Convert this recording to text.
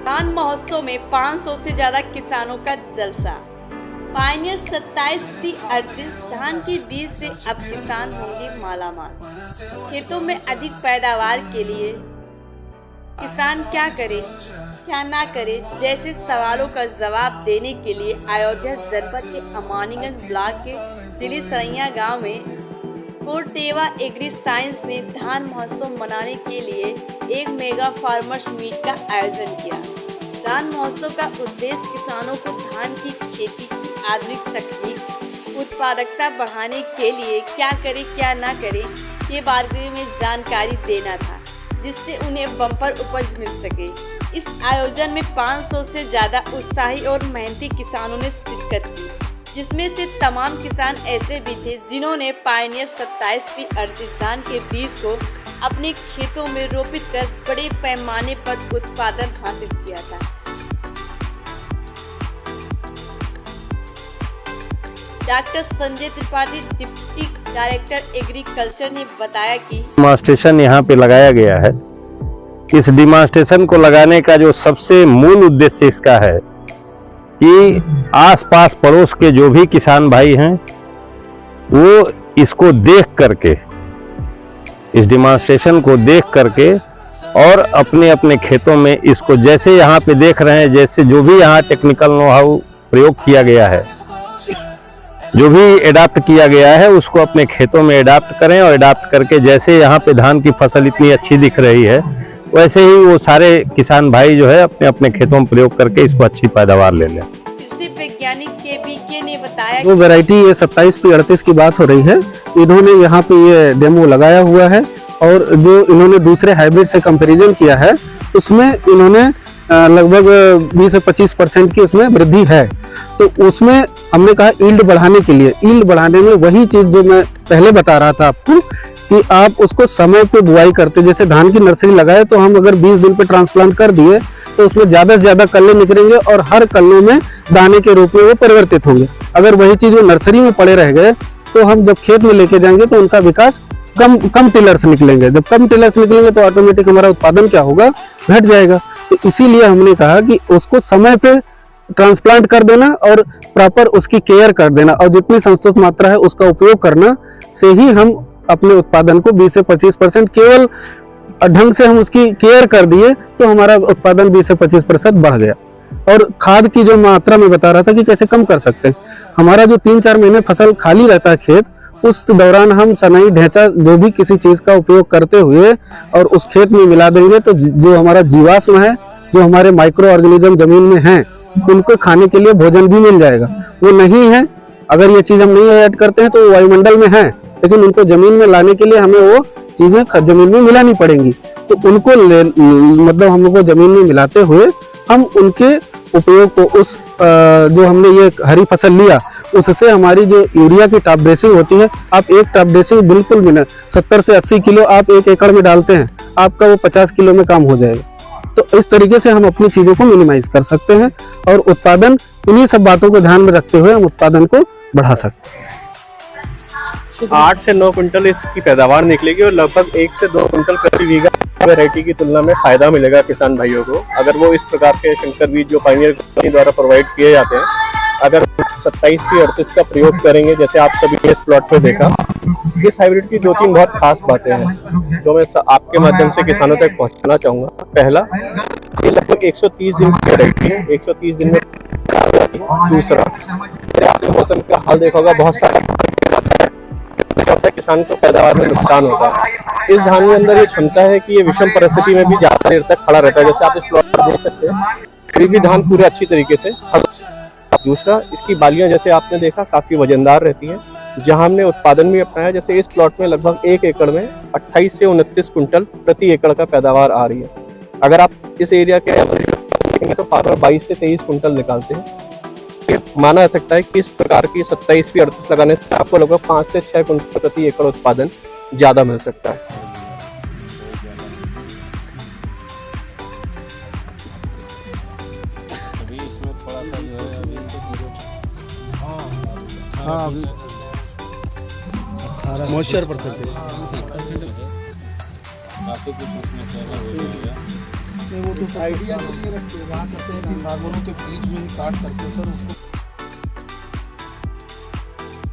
धान महोत्सव में 500 से ज्यादा किसानों का जलसा। पायनियर 27P38 धान के बीज से अब किसान होंगे मालामाल। खेतों में अधिक पैदावार के लिए किसान क्या करे क्या ना करे जैसे सवालों का जवाब देने के लिए अयोध्या जनपद के अमानीगंज ब्लॉक के दिल्ली सरैया गाँव में कोरटेवा एग्री साइंस ने धान महोत्सव मनाने के लिए एक मेगा फार्मर्स मीट का आयोजन किया। धान महोत्सव का उद्देश्य किसानों को धान की खेती की आधुनिक तकनीक उत्पादकता बढ़ाने के लिए क्या करे क्या ना करे के बारे में जानकारी देना था, जिससे उन्हें बम्पर उपज मिल सके। इस आयोजन में 500 से ज्यादा उत्साही और मेहनती किसानों ने शिरकत की, जिसमें से तमाम किसान ऐसे भी थे जिन्होंने पायनियर 27P38 धान के बीज को अपने खेतों में रोपित कर बड़े पैमाने पर उत्पादन हासिल किया था। Doctor Sanjay Tripathi deputy director agriculture ने बताया कि डिमॉन्स्ट्रेशन यहाँ पे लगाया गया है। इस डिमॉन्स्ट्रेशन को लगाने का जो सबसे मूल उद्देश्य इसका है कि आसपास पड़ोस के जो भी किसान भाई हैं वो इसको देख करके, इस डिमॉन्स्ट्रेशन को देख करके और अपने अपने खेतों में इसको जैसे यहाँ पे देख रहे हैं, जैसे जो भी यहाँ टेक्निकल नो हाउ प्रयोग किया गया है, जो भी एडाप्ट किया गया है उसको अपने खेतों में एडाप्ट करें और एडाप्ट करके जैसे यहाँ पे धान की फसल इतनी अच्छी दिख रही है वैसे ही वो सारे किसान भाई जो है अपने अपने खेतों में प्रयोग करके इसको अच्छी पैदावार ले लें। कृषि वैज्ञानिक के ने बताया वो वैरायटी ये 27P38 की बात हो रही है। इन्होंने यहाँ पे ये डेमो लगाया हुआ है और जो इन्होंने दूसरे हाइब्रिड से कंपैरिजन किया है उसमें इन्होंने लगभग 20 से 25% की उसमें वृद्धि है। तो उसमें हमने कहा ईल्ड बढ़ाने के लिए, ईल्ड बढ़ाने में वही चीज जो मैं पहले बता रहा था आपको कि आप उसको समय पे बुआई करते, जैसे धान की नर्सरी लगाए तो हम अगर 20 दिन पे ट्रांसप्लांट कर दिए तो उसमें ज्यादा से ज्यादा कल्ले निकलेंगे और हर कल्लों में दाने के रूप में वो परिवर्तित होंगे। अगर वही चीज वो नर्सरी में पड़े रह गए तो हम जब खेत में लेके जाएंगे तो उनका विकास कम टिलर्स निकलेंगे। जब कम टिलर्स निकलेंगे तो ऑटोमेटिक हमारा उत्पादन क्या होगा, घट जाएगा। तो इसीलिए हमने कहा कि उसको समय पे ट्रांसप्लांट कर देना और प्रॉपर उसकी केयर कर देना और जितनी संतुलित मात्रा है उसका उपयोग करना से ही हम अपने उत्पादन को 20 से 25% केवल ढंग से हम उसकी केयर कर दिए तो हमारा उत्पादन 20 से 25% बढ़ गया। और खाद की जो मात्रा में बता रहा था कि कैसे कम कर सकते हैं, हमारा जो 3-4 महीने फसल खाली रहता है खेत, उस दौरान हम सनई ढेंचा जो भी किसी चीज का उपयोग करते हुए और उस खेत में मिला देंगे तो जो हमारा जीवाश्म है, जो हमारे माइक्रो ऑर्गेनिज्म जमीन में हैं, उनको खाने के लिए भोजन भी मिल जाएगा। वो नहीं है, अगर ये चीज हम नहीं ऐड करते हैं तो वो वायुमंडल में है, लेकिन उनको जमीन में लाने के लिए हमें वो चीजें जमीन में मिलानी पड़ेंगी। तो उनको मतलब हम लोग को जमीन में मिलाते हुए हम उनके उपयोग को उस जो हमने ये हरी फसल लिया उससे हमारी जो यूरिया की टॉप ड्रेसिंग होती है, आप एक टॉप ड्रेसिंग बिल्कुल भी 70 से 80 किलो आप 1 एकड़ में डालते हैं, आपका वो 50 किलो में काम हो जाएगा। तो इस तरीके से हम अपनी चीजों को मिनिमाइज कर सकते हैं और उत्पादन, इन्हीं सब बातों को ध्यान में रखते हुए हम उत्पादन को बढ़ा सकते हैं। 8 से 9 कुंटल इसकी पैदावार निकलेगी और लगभग 1 से 2 कुंटल प्रति बीघा वैरायटी की तुलना में फायदा मिलेगा किसान भाइयों को, अगर वो इस प्रकार के संकर बीज जो पायनियर कंपनी द्वारा प्रोवाइड किए जाते हैं, अगर 27P38 का प्रयोग करेंगे जैसे आप सभी इस प्लॉट पे देखा। इस हाइब्रिड की 2-3 बहुत खास बातें हैं जो मैं आपके माध्यम से किसानों तक पहुंचाना चाहूंगा। पहला, ये लगभग 130 दिन की वैरायटी है, 130 दिन में। दूसरा, आपने मौसम का हाल देखा होगा, बहुत सारा किसान को पैदावार में नुकसान होता है। इस धान के अंदर ये क्षमता है कि ये विषम परिस्थिति में भी ज्यादा देर तक खड़ा रहता है, जैसे आप इस प्लॉट पर देख सकते हैं, फिर भी धान पूरे अच्छी तरीके से। दूसरा, इसकी बालियां जैसे आपने देखा काफी वजनदार रहती हैं, जहां हमने उत्पादन भी अपनाया। जैसे इस प्लॉट में लगभग 1 एकड़ में 28 से 29 कुंटल प्रति एकड़ का पैदावार आ रही है। अगर आप इस एरिया के देखेंगे तो फार्मर 22 से 23 कुंटल निकालते हैं। माना जा सकता है कि इस प्रकार की 27P38 लगाने से आपको लगभग 5 से 6 कुंटल प्रति एकड़ उत्पादन ज्यादा मिल सकता है। मॉइस्चर परसेंटेज काफ़ी कुछ उसमें से अलग हो जाएगा। वो तो आइडिया के लिए रखते हैं, वहाँ करते हैं कि फार्मरों के बीच में ही काट करके सर उसको